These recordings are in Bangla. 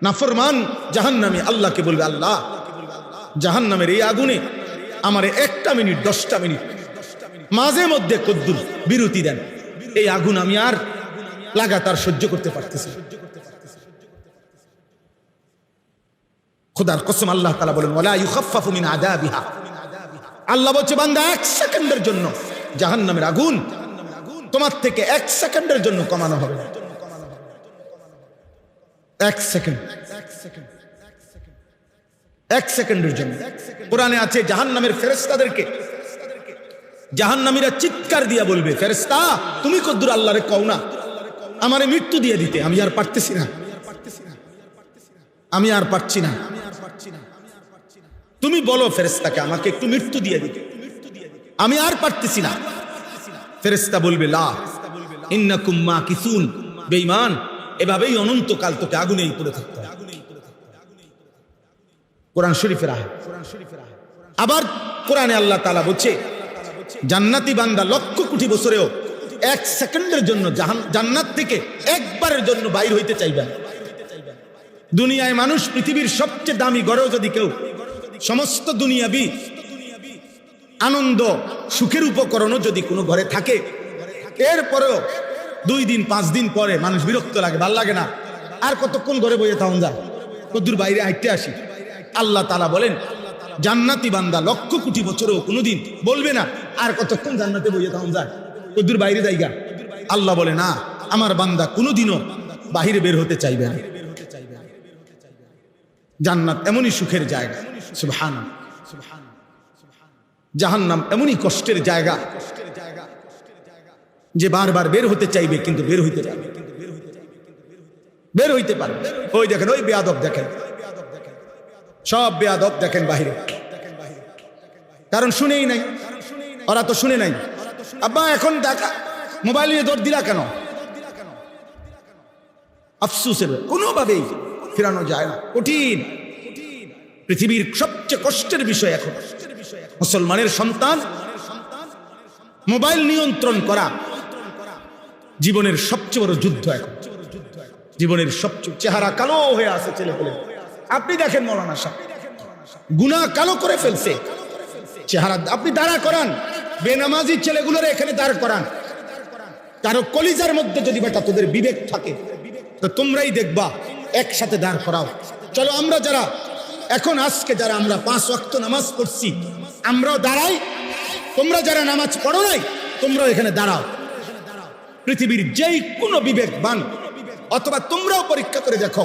নাফরমান জাহান্নামী আল্লাহকে বলবে, আল্লাহ জাহান্নামের এই আগুনে আমারে 1 মিনিট 10টা মিনিট মাঝে মধ্যে কদ্দুর বিরতি দেন, এই আগুন আমি আর লাগাতার সহ্য করতে পারতেছি। খোদার কসম আল্লাহ তাআলা বলেন, ওয়ালা ইউখাফফাফু মিন আযাবিহা, আল্লাহ বলছে বান্দা 1 সেকেন্ডের জন্য জাহান্নামের আগুন তোমার থেকে 1 সেকেন্ডের জন্য কমানো হবে না। 1 সেকেন্ড, 1 সেকেন্ডের জন্য। কোরআনে আছে জাহান্নামের ফেরেশতাদেরকে জাহান্নামীরা চিৎকার দিয়া বলবে, ফেরেশতা তুমি কদ্দুর আল্লাহরে কও না আমারে মৃত্যু দিয়ে দিতে, আমি আর পারতেছি না, আমি আর পারছি না, তুমি বলো ফেরেশতাকে আমাকে একটু মৃত্যু দিয়ে দিতে, আমি আর পারতেছি না। ফেরেশতা বলবে, লা ইন্নাকুম মাকিসুন, বেঈমান এভাবেই অনন্তকাল তোকে আগুনেই পড়ে থাকতে হবে। কোরআন শরীফের আয়াত। আবার কোরআনে আল্লাহ তাআলা বলছে জান্নাতি বান্দা লক্ষ কোটি বছরেও 1 সেকেন্ডের জন্য জান্নাত থেকে একবারের জন্য বাইর হইতে চাইবে না। দুনিয়ায় মানুষ পৃথিবীর সবচেয়ে দামি ঘরেও যদি কেউ সমস্ত দুনিয়াবি আনন্দ সুখের উপকরণও যদি কোনো ঘরে থাকে, এরপরেও 2 দিন 5 দিন পরে মানুষ বিরক্ত লাগে, ভাল লাগে না, আর কতক্ষণ ঘরে বইয়ে থাকুন যায়, কদ্দুর বাইরে হাঁটতে আসি। আল্লাহ তাআলা বলেন জান্নাতি বান্দা লক্ষ কোটি বছরেও কোনোদিন বলবে না আর কতক্ষণ জান্নাতে বইয়ে থাকুন যায়, কদ্দুর বাইরে যাইগা। আল্লাহ বলে না, আমার বান্দা কোনোদিনও বাহিরে বের হতে চাইবে না। জান্নাত এমনই সুখের জায়গা, সুবহানাল্লাহ। জাহান্নাম এমনই কষ্টের জায়গা যে বারবার বের হতে চাইবে কিন্তু বের হইতে পারবে, বের হইতে পারবে। ওই দেখেন, ওই বেয়াদব দেখেন, সব বেয়াদব দেখেন বাহিরে, কারণ শুনেই নাই, ওরা তো শুনে নাই। আব্বা এখন দেখা মোবাইল নিয়ে দৌড় দিলা কেন? আফসোসের কোনোভাবেই ফেরানো যায় না, কঠিন। পৃথিবীর সবচেয়ে কষ্টের বিষয় এখন মুসলমানের সন্তান মোবাইল নিয়ন্ত্রণ করা জীবনের সবচেয়ে বড় যুদ্ধ। এখন জীবনের সবচেয়ে চেহারা কালো হয়ে আছে ছেলে পেলে। আপনি দেখেন মৌলানা সাহেব গুনাহ কালো করে ফেলছে চেহারা। আপনি দাঁড়া করান বেনামাজি ছেলেগুলোর এখানে দাঁড় করান, কারো কলিজার মধ্যে যদি বেটা তোদের বিবেক থাকে তো তোমরাই দেখবা, একসাথে দাঁড় করাও। চলো আমরা যারা এখন আজকে যারা আমরা 5 ওয়াক্ত নামাজ পড়ছি আমরাও দাঁড়াই, তোমরা যারা নামাজ পড়ো নাই তোমরাও এখানে দাঁড়াও। পৃথিবীর যেই কোনো বিবেকবান অথবা তোমরাও পরীক্ষা করে দেখো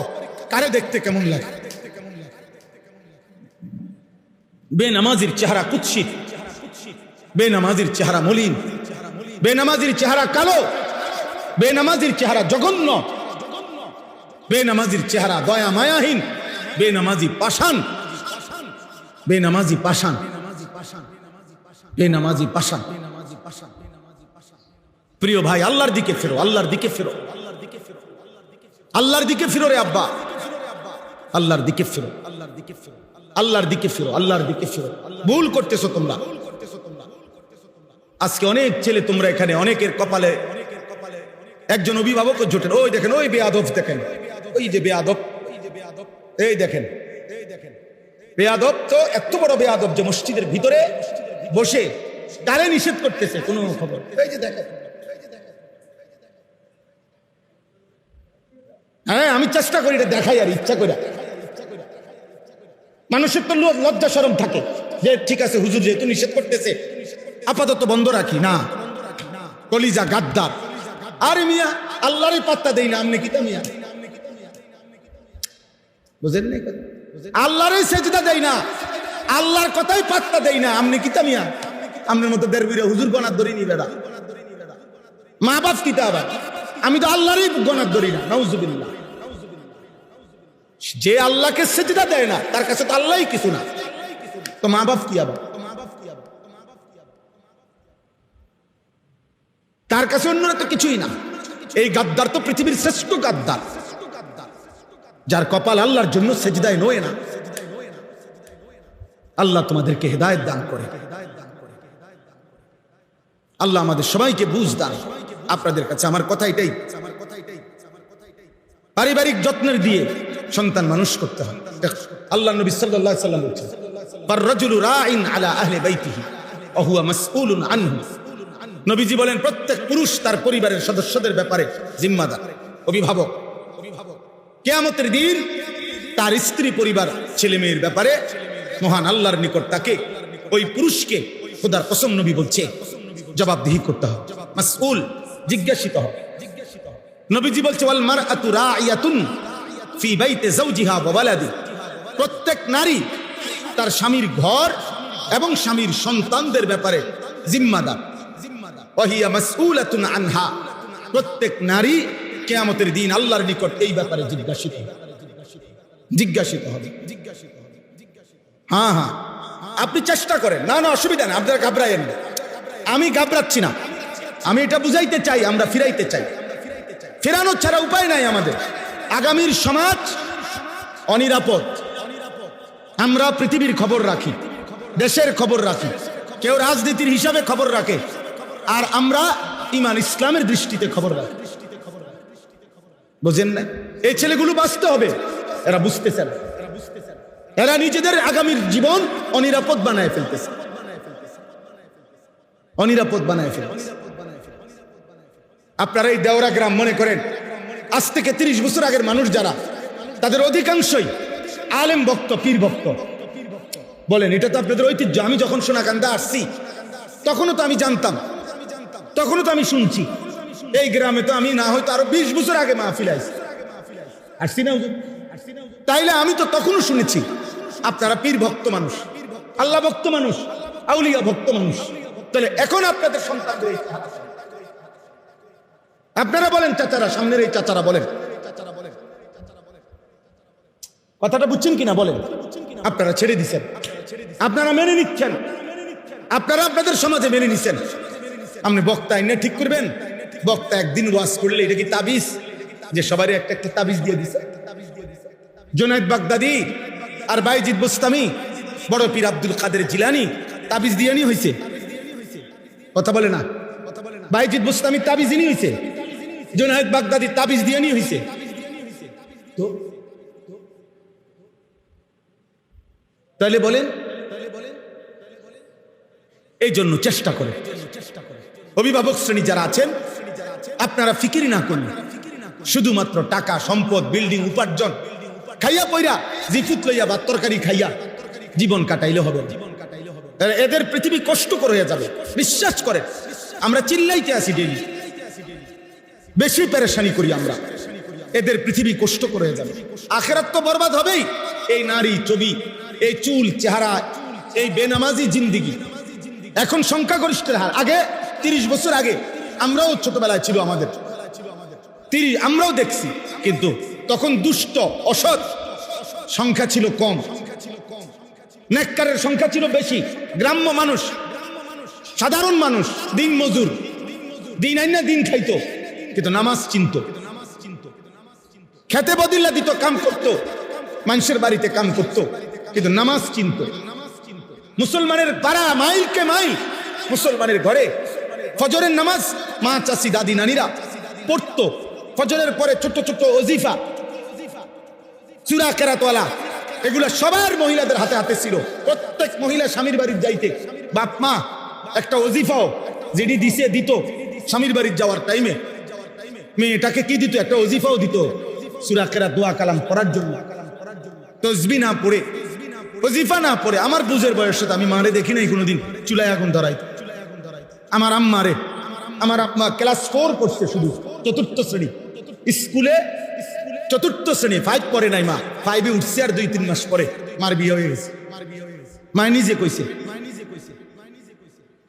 কারে দেখতে কেমন লাগে। বেনামাজির চেহারা কুৎসিত, বেনামাজির চেহারা মলিন, বেনামাজির চেহারা কালো, বেনামাজির চেহারা জঘন্য, বেনামাজির চেহারা দয়া মায়াহীন, বেনামাজি পাষাণ, বেনামাজি পাষাণ, বেনামাজি পাষাণ। প্রিয় ভাই, আল্লাহর দিকে ফেরো, আল্লাহর দিকে ফেরো, আল্লাহর দিকে ফিরো রে আব্বা, আল্লাহর দিকে ফিরো, আল্লাহর দিকে ফিরো, আল্লাহর দিকে ফিরো। ভুল করতেছো তোমরা। আজকে অনেক ছেলে তোমরা এখানে, অনেকের কপালে একজন অভিভাবক জোটেন। ওই দেখেন, ওই বেয়াদব দেখেন, ওই যে বেয়াদব, এই দেখেন বেয়াদব। তো এত বড় বেয়াদব যে মসজিদের ভিতরে বসে কারে নিষেধ করতেছে কোনো খবর। এই যে দেখেন, হ্যাঁ আমি চেষ্টা করি এটা দেখাই, আর ইচ্ছা করে মানুষের তো লজ্জা শরম থাকে যে ঠিক আছে হুজুর যেহেতু নিষেধ করতেছে আপাতত বন্ধ রাখি না। কলিজা গাদ্দার। আরে মিয়া আল্লাহরই পাত্তা দেই না, আমনে কিতা মিয়া বুঝেন নাই? আল্লাহরই সেজদা দেই না, আল্লাহর কথাই পাত্তা দেই না, আমনে কিতা মিয়া? আমনের মতো দেড়বিরে হুজুর গনার ধরি নি বেড়া, মা বাপ কিতা আবার? আমি তো আল্লাহরই গনার ধরি না, নাউজুবিল্লাহ। যে আল্লাহকে সেজদা দেয় না তার কাছে তো আল্লাহই কিছু না, তো মা বাপ কি আবার? তার কাছে অন্যরা তো কিছুই না। এই গাদ্দার তো পৃথিবীর শ্রেষ্ঠ গাদ্দার, যার কপাল আল্লাহর জন্য সেজদায় নয় না। আল্লাহ তোমাদেরকে হেদায়েত দান করে, আল্লাহ আমাদের সবাইকে বুঝ দান। আপনাদের কাছে আমার কথা এটাই, পারিবারিক যত্নের দিয়ে সন্তান মানুষ করতে হয়। আল্লাহ নবী সাল্লাল্লাহু আলাইহি ওয়াসাল্লাম বলেছেন, ফার-রাজুলু রাইন আলা আহলি বাইতিহি ওয়া হুয়া মাসউলুন আনহু। নবীজি বলেন, প্রত্যেক পুরুষ তার পরিবারের সদস্যদের ব্যাপারে জিম্মাদার, অভিভাবক। কিয়ামতের দিন তার স্ত্রী পরিবার ছেলে মেয়ের ব্যাপারে মহান আল্লাহর নিকট তাকে, ওই পুরুষকে খোদার কসম নবী বলছে, জবাবদিহি করতে হবে, মাসউল, জিজ্ঞাসিত হবে। নবীজি বলছে, ওয়াল মারআতু রাইয়াতুন ফি বাইতি যাওজিহা ওয়া ওয়ালাদি। প্রত্যেক নারী তার স্বামীর ঘর এবং স্বামীর সন্তানদের ব্যাপারে জিম্মাদার। ওয়া হিয়া মাসউলাতুন আনহা। প্রত্যেক নারী কিয়ামতের দিন আল্লাহর নিকট এই ব্যাপারে জিজ্ঞাসিত হবে। হ্যাঁ হ্যাঁ, আপনি চেষ্টা করেন, না না অসুবিধা নেই, আপনারা ঘাবড়ায়েন না। আমি ঘাবড়াচ্ছি না, আমি এটা বুঝাইতে চাই, আমরা ফিরাইতে চাই। ফেরানো ছাড়া উপায় নাই আমাদের। আগামীর সমাজ অনিরাপদ। আমরা পৃথিবীর খবর রাখি, দেশের খবর রাখি, কেউ রাজনীতির হিসাবে খবর রাখে, আর আমরা ইমান ইসলামের দৃষ্টিতে খবর রাখি। বুঝেন না? এই ছেলেগুলো বাঁচতে হবে, এরা বুঝতেছে না। এরা নিজেদের আগামীর জীবন অনিরাপদ বানায় ফেলতেছে, অনিরাপদ বানায় ফেলতেছে। আপনারা এই দেওরা গ্রাম মনে করেন, আজ থেকে 30 বছর আগের মানুষ যারা, তাদের অধিকাংশই আলেম ভক্ত, পীর ভক্ত। বলেন, এটা তো আপনাদের ঐতিহ্য। আমি যখন সোনাকান্দা আসছি তখনও তো আমি জানতাম, তখনও তো আমি শুনছি। এই গ্রামে তো আমি না হয়তো আরো 20 বছর আগে মাহফিল আসছি না, তাইলে আমি তো তখনও শুনেছি। আপনারা পীর ভক্ত মানুষ, আল্লাহ ভক্ত মানুষ, আউলিয়া ভক্ত মানুষ, তাহলে এখন আপনাদের সন্তানদের আপনারা বলেন, চাচারা, সামনের এই চাচারা বলেন, কথাটা বুঝছেন কিনা বলেন? আপনারা ছেড়ে দিচ্ছেন, আপনারা মেনে নিচ্ছেন, আপনারা আপনাদের সমাজে মেনে নিচ্ছেন। আপনি বক্তা এনে ঠিক করবেন? বক্তা একদিন ওয়াজ করলে এটা কি তাবিজ, যে সবারই একটা একটা তাবিজ দিয়ে দিছে? জুনায়েদ বাগদাদি আর বাইজিদ বুস্তামি, বড় পীর আব্দুল কাদের জিলানী তাবিজ দিয়ে নি হয়েছে। কথা বলে না? বাইজিদ বুস্তামি তাবিজ নি হয়েছে, জুনায়েদ বাগদাদি তাবিজ দিয়ে নি হয়েছে। তো তাহলে বলেন, এই জন্য চেষ্টা করে অভিভাবক শ্রেণী যারা আছেন, আপনারা ফিকির না করুন শুধুমাত্র টাকা, সম্পদ, বিল্ডিং, উপার্জন, খাইয়া পয়রা জিফুত লইয়া বা তরকারি খাইয়া জীবন কাটাইলে হবে। এদের পৃথিবী কষ্টকর হয়ে যাবে। বিশ্বাস করে, আমরা চিল্লাইতে আসি ডেইলি, বেশি পেরেশানি করি আমরা। এদের পৃথিবী কষ্টকর হয়ে যাবে, আখেরাত তো বরবাদ হবেই। এই নারী ছবি, এই চুল, চেহারা, এই বেনামাজি জিন্দিগি এখন সংখ্যাগরিষ্ঠের হার। আগে 30 বছর আগে আমরাও ছোটবেলায় ছিল, আমাদের আমরাও দেখছি, কিন্তু তখন দুষ্ট, অসৎ সংখ্যা ছিল কম, নেককারের সংখ্যা ছিল বেশি। গ্রাম্য মানুষ, সাধারণ মানুষ, দিন মজুর, দিন আইনা দিন খাইতো, কিন্তু নামাজ চিনত। খেতে বদিল্লা দিত, কাম করত, মানুষের বাড়িতে কাম করত, কিন্তু নামাজ চিনত। মুসলমানের পাড়া, মাইলকে মাইল মুসলমানের ঘরে ফজরের নামাজ মা, চাচি, দাদি, নানিরা পড়তো। ফজরের পরে ছোট ছোট ওজিফা, সূরা কেরাতওয়ালা, এগুলা সবার মহিলাদের হাতে হাতে ছিল। প্রত্যেক মহিলা স্বামীর বাড়ির যাইতে বাপ মা একটা ওজিফাও যেটি দিত স্বামীর বাড়ির যাওয়ার টাইমে, মেয়েটাকে কি দিত? একটা ওজিফাও দিত, সূরা কেরাত, দোয়া কালাম পড়ার জন্য। তসবিহ না পড়ে, ওজিফা না পড়ে, আমার বুঝের বয়সে আমি মারে দেখি নাই কোনোদিন চুলায় আগুন ধরাই। আমার আম্মারে, আমার আম্মা ক্লাস 4 পড়ছে, শুধু 4th শ্রেণী স্কুলে, 4th শ্রেণী, 5 পড়ে নাই। মা 5-এ উঠছে, আর 2-3 মাস পরে মার বিয়ে হয়ে গেছে। মা নিজে কইছে।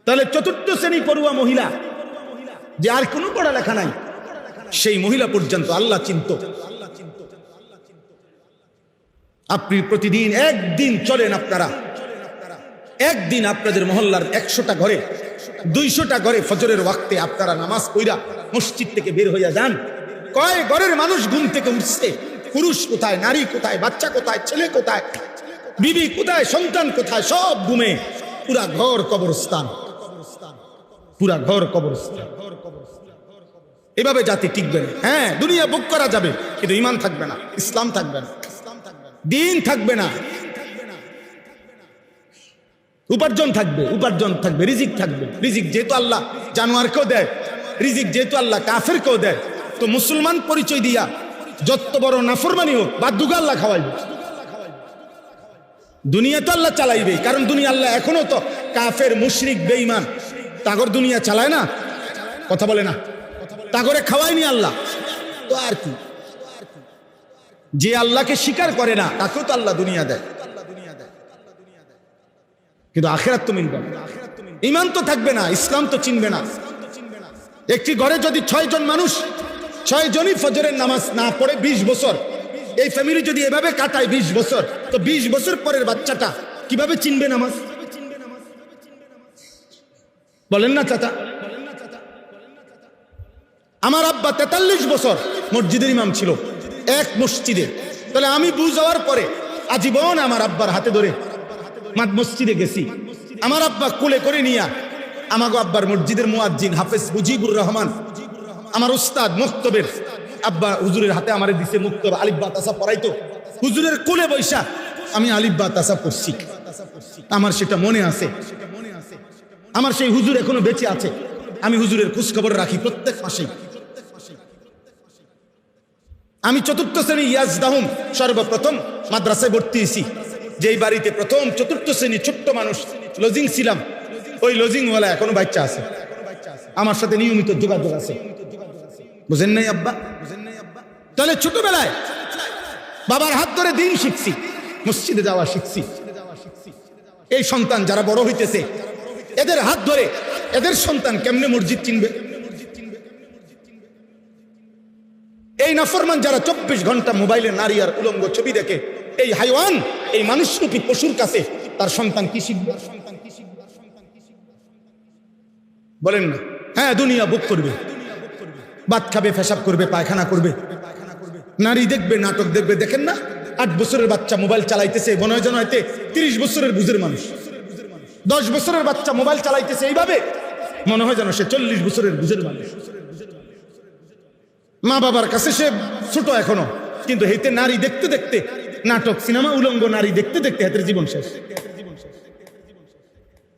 তাহলে 4th শ্রেণী পড়ুয়া মহিলা, যে আর কোনো পড়ালেখা নাই, সেই মহিলা পর্যন্ত আল্লাহ চিন্ত। আপনি প্রতিদিন একদিন চলেন, আপনারা একদিন আপনাদের মহল্লার 100টা ঘরে, 200টা ঘরে ফজরের ওয়াক্তে আপনারা নামাজ পড়া মসজিদ থেকে বের হইয়া যান। কয় ঘরের মানুষ ঘুম থেকে উঠছে, পুরুষ কোথায়, নারী কোথায়, বাচ্চা কোথায়, ছেলে কোথায়, বিবি কোথায়, সন্তান কোথায়, সব ঘুমে। পুরা ঘর কবরস্থান, পুরা ঘর কবরস্থান। এভাবে জাতি টিকবে না। হ্যাঁ, দুনিয়া ভোগ করা যাবে, কিন্তু ঈমান থাকবে না, ইসলাম থাকবে না। দিন থাকবে না, উপার্জন থাকবে, রিজিক থাকবে। রিজিক যেহেতু আল্লাহ জানোয়ারকেও দেয়, রিজিক যেহেতু আল্লাহ কাফেরকেও দেয়, তো মুসলমান পরিচয় দিয়া যত বড় নাফরমানি হোক বাধ্যকে আল্লাহ খাওয়াইবে। দুনিয়া তো আল্লাহ চালাইবে, কারণ দুনিয়া আল্লাহ এখনো তো কাফের মুশরিক বেঈমান তাগর দুনিয়া চালায় না, কথা বলে না, তাগরে খাওয়ায়নি আল্লাহ। তো আর কি, যে আল্লাহকে স্বীকার করে না তাকেও তো আল্লাহ দুনিয়া দেয়, কিন্তু আখিরাত তো মিলবে না, ঈমান তো থাকবে না, ইসলাম তো চিনবে না। একটি ঘরে যদি 6 জন মানুষ 6 জনই ফজরের নামাজ না পড়ে 20 বছর, এই ফ্যামিলি যদি এভাবে কাটায় 20 বছর, তো 20 বছর পরের বাচ্চাটা কিভাবে চিনবে নামাজ? বলেন না চাচা? আমার আব্বা 43 বছর মসজিদের ইমাম ছিল, এক মসজিদে। তাহলে আমি বুঝ যাওয়ার পরে আজীবন আমার আব্বার হাতে ধরে মসজিদে গেছি। আমার আব্বা কোলে করে নিয়া আমাগো আব্বার মসজিদের মুয়াজ্জিন হাফেজ মুজিবুর রহমান, আমার উস্তাদ মুক্তবের আব্বা হুজুরের হাতে আমারে দিছে মুক্তব আলিফ বা তাসা পড়াইতো। হুজুরের কোলে বৈশা আমি আলিফ বা তাসা পড়ছি, আমার সেটা মনে আছে। আমার সেই হুজুর এখনো বেঁচে আছে, আমি হুজুরের খোঁজখবর রাখি প্রত্যেক মাসেই। আমি 4র্থ শ্রেণী ইয়াজদাহুম সর্বপ্রথম মাদ্রাসায় ভর্তি হয়েছি, যেই বাড়িতে প্রথম 4র্থ শ্রেণী ছোট্ট মানুষ লজিং ছিলাম, ওই লজিংওয়ালা এখনো বাচ্চা আছে, আমার সাথে নিয়মিত যোগাযোগ আছে। বুঝেন নাই আব্বা? তাহলে ছোটবেলায় বাবার হাত ধরে দিন শিখছি, মসজিদে যাওয়া শিখছি। এই সন্তান যারা বড় হইতেছে, এদের হাত ধরে এদের সন্তান কেমনে মসজিদ চিনবে? এই নাফরমান যারা 24 ঘন্টা মোবাইলে নারী আর উলঙ্গ ছবি দেখে, এই হাইওয়ান, এই মানুষরূপী পশুর কাছে তার সন্তান কি শিখবে? বলেন না? হ্যাঁ, দুনিয়া বুক করবে, ভাত খাবে, পেশাব করবে, পায়খানা করবে, নারী দেখবে, নাটক দেখবে। দেখেন না 8 বছরের বাচ্চা মোবাইল চালাইতেছে, মনে হয় যেন হয়তো 30 বছরের বুঝের মানুষ। 10 বছরের বাচ্চা মোবাইল চালাইতেছে এইভাবে, মনে হয় যেন সে 40 বছরের বুঝের মানুষ। মা বাবার কাছে সে ছোট এখনো, কিন্তু হেতে নারী দেখতে দেখতে, নাটক সিনেমা উলঙ্গ নারী দেখতে দেখতে হাতের জীবন শেষ।